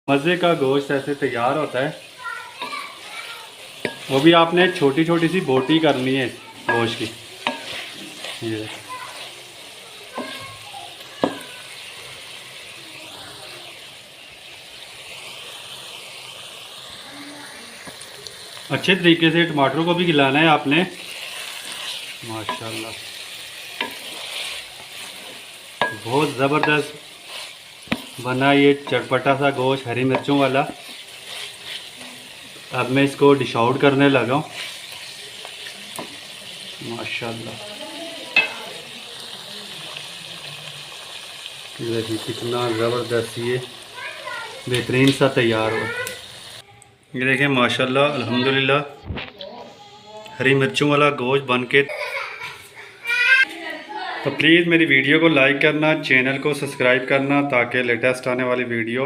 मज़े का गोश्त ऐसे तैयार होता है। वो भी आपने छोटी छोटी सी बोटी करनी है गोश्त की। ये अच्छे तरीके से टमाटरों को भी खिलाना है आपने। माशाल्लाह बहुत ज़बरदस्त बना ये चटपटा सा गोश्त हरी मिर्चों वाला। अब मैं इसको डिश आउट करने लगा हूँ। माशाल्लाह ये देखिए कितना ज़बरदस्त ये बेहतरीन सा तैयार हुआ। ये देखें माशाल्लाह अल्हम्दुलिल्लाह हरी मिर्चों वाला गोश्त बन के। तो प्लीज़ मेरी वीडियो को लाइक करना, चैनल को सब्सक्राइब करना ताकि लेटेस्ट आने वाली वीडियो